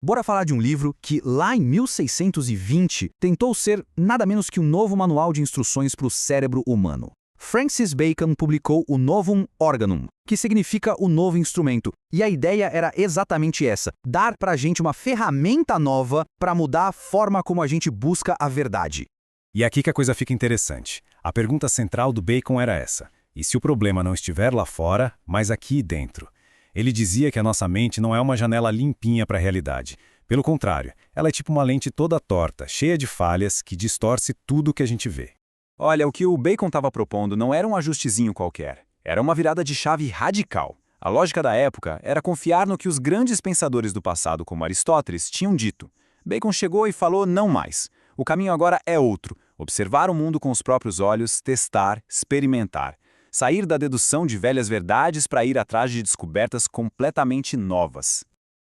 Bora falar de um livro que, lá em 1620, tentou ser nada menos que um novo manual de instruções para o cérebro humano. Francis Bacon publicou o Novum Organum, que significa o novo instrumento, e a ideia era exatamente essa: dar para a gente uma ferramenta nova para mudar a forma como a gente busca a verdade. E aqui que a coisa fica interessante. A pergunta central do Bacon era essa: e se o problema não estiver lá fora, mas aqui dentro? Ele dizia que a nossa mente não é uma janela limpinha para a realidade. Pelo contrário, ela é tipo uma lente toda torta, cheia de falhas, que distorce tudo que a gente vê. Olha, o que o Bacon estava propondo não era um ajustezinho qualquer. Era uma virada de chave radical. A lógica da época era confiar no que os grandes pensadores do passado, como Aristóteles, tinham dito. Bacon chegou e falou não mais. O caminho agora é outro: observar o mundo com os próprios olhos, testar, experimentar. Sair da dedução de velhas verdades para ir atrás de descobertas completamente novas.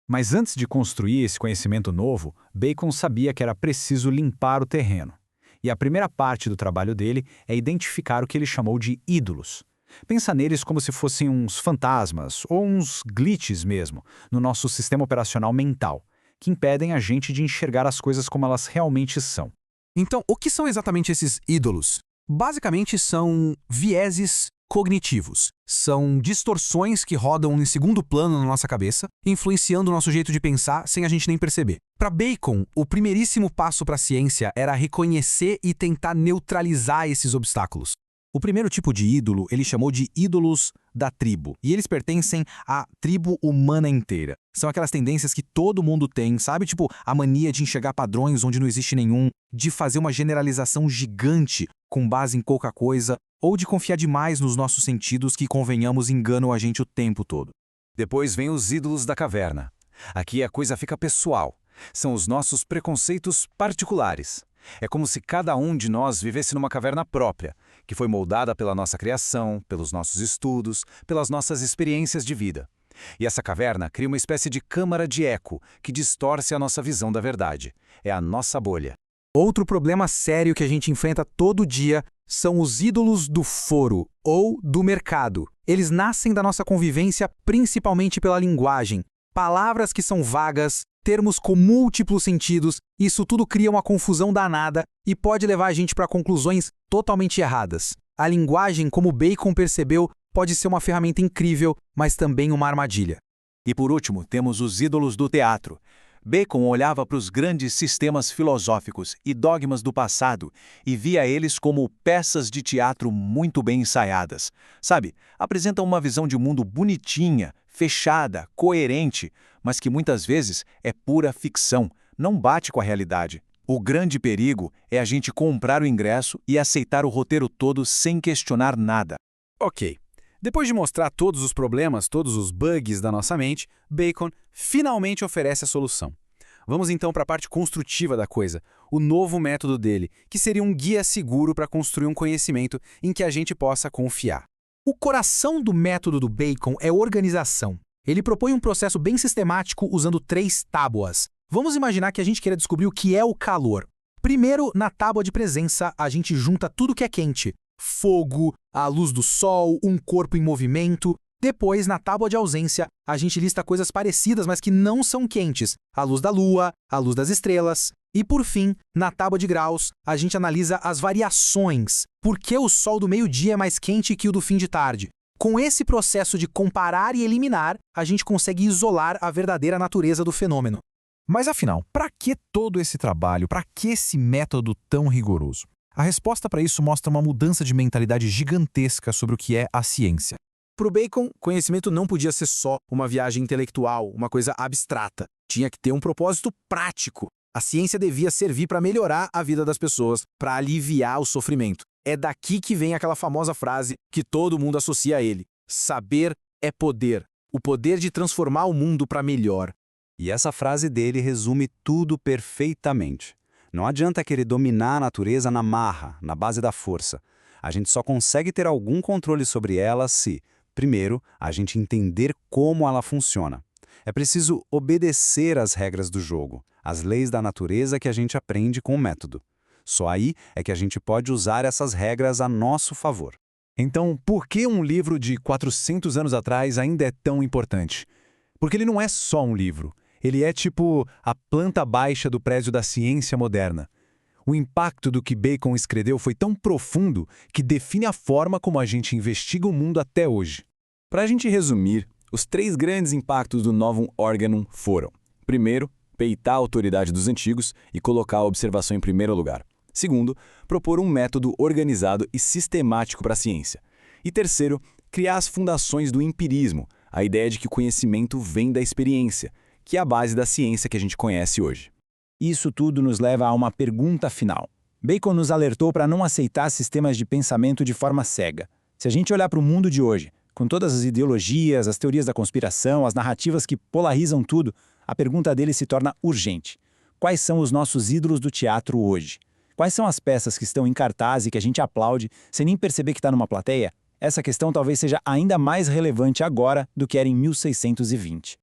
Mas antes de construir esse conhecimento novo, Bacon sabia que era preciso limpar o terreno. E a primeira parte do trabalho dele é identificar o que ele chamou de ídolos. Pensa neles como se fossem uns fantasmas, ou uns glitches mesmo, no nosso sistema operacional mental, que impedem a gente de enxergar as coisas como elas realmente são. Então, o que são exatamente esses ídolos? Basicamente são vieses cognitivos. São distorções que rodam em segundo plano na nossa cabeça, influenciando o nosso jeito de pensar sem a gente nem perceber. Para Bacon, o primeiríssimo passo para a ciência era reconhecer e tentar neutralizar esses obstáculos. O primeiro tipo de ídolo ele chamou de ídolos da tribo, e eles pertencem à tribo humana inteira. São aquelas tendências que todo mundo tem, sabe? Tipo, a mania de enxergar padrões onde não existe nenhum, de fazer uma generalização gigante com base em pouca coisa, ou de confiar demais nos nossos sentidos que, convenhamos, enganam a gente o tempo todo. Depois vem os ídolos da caverna. Aqui a coisa fica pessoal. São os nossos preconceitos particulares. É como se cada um de nós vivesse numa caverna própria, que foi moldada pela nossa criação, pelos nossos estudos, pelas nossas experiências de vida. E essa caverna cria uma espécie de câmara de eco que distorce a nossa visão da verdade. É a nossa bolha. Outro problema sério que a gente enfrenta todo dia são os ídolos do foro ou do mercado. Eles nascem da nossa convivência principalmente pela linguagem. Palavras que são vagas, termos com múltiplos sentidos, isso tudo cria uma confusão danada e pode levar a gente para conclusões totalmente erradas. A linguagem, como Bacon percebeu, pode ser uma ferramenta incrível, mas também uma armadilha. E por último, temos os ídolos do teatro. Bacon olhava para os grandes sistemas filosóficos e dogmas do passado e via eles como peças de teatro muito bem ensaiadas. Sabe, apresentam uma visão de mundo bonitinha, fechada, coerente, mas que muitas vezes é pura ficção, não bate com a realidade. O grande perigo é a gente comprar o ingresso e aceitar o roteiro todo sem questionar nada. Ok. Depois de mostrar todos os problemas, todos os bugs da nossa mente, Bacon finalmente oferece a solução. Vamos então para a parte construtiva da coisa, o novo método dele, que seria um guia seguro para construir um conhecimento em que a gente possa confiar. O coração do método do Bacon é organização. Ele propõe um processo bem sistemático usando 3 tábuas. Vamos imaginar que a gente queira descobrir o que é o calor. Primeiro, na tábua de presença, a gente junta tudo que é quente. Fogo, a luz do sol, um corpo em movimento. Depois, na tábua de ausência, a gente lista coisas parecidas, mas que não são quentes. A luz da lua, a luz das estrelas. E por fim, na tábua de graus, a gente analisa as variações. Por que o sol do meio-dia é mais quente que o do fim de tarde? Com esse processo de comparar e eliminar, a gente consegue isolar a verdadeira natureza do fenômeno. Mas afinal, para que todo esse trabalho? Para que esse método tão rigoroso? A resposta para isso mostra uma mudança de mentalidade gigantesca sobre o que é a ciência. Para o Bacon, conhecimento não podia ser só uma viagem intelectual, uma coisa abstrata. Tinha que ter um propósito prático. A ciência devia servir para melhorar a vida das pessoas, para aliviar o sofrimento. É daqui que vem aquela famosa frase que todo mundo associa a ele: saber é poder. O poder de transformar o mundo para melhor. E essa frase dele resume tudo perfeitamente. Não adianta querer dominar a natureza na marra, na base da força. A gente só consegue ter algum controle sobre ela se, primeiro, a gente entender como ela funciona. É preciso obedecer às regras do jogo, às leis da natureza que a gente aprende com o método. Só aí é que a gente pode usar essas regras a nosso favor. Então, por que um livro de 400 anos atrás ainda é tão importante? Porque ele não é só um livro. Ele é tipo a planta baixa do prédio da ciência moderna. O impacto do que Bacon escreveu foi tão profundo que define a forma como a gente investiga o mundo até hoje. Para a gente resumir, os 3 grandes impactos do Novum Organum foram: primeiro, peitar a autoridade dos antigos e colocar a observação em primeiro lugar. Segundo, propor um método organizado e sistemático para a ciência. E terceiro, criar as fundações do empirismo, a ideia de que o conhecimento vem da experiência, que é a base da ciência que a gente conhece hoje. Isso tudo nos leva a uma pergunta final. Bacon nos alertou para não aceitar sistemas de pensamento de forma cega. Se a gente olhar para o mundo de hoje, com todas as ideologias, as teorias da conspiração, as narrativas que polarizam tudo, a pergunta dele se torna urgente. Quais são os nossos ídolos do teatro hoje? Quais são as peças que estão em cartaz e que a gente aplaude sem nem perceber que está numa plateia? Essa questão talvez seja ainda mais relevante agora do que era em 1620.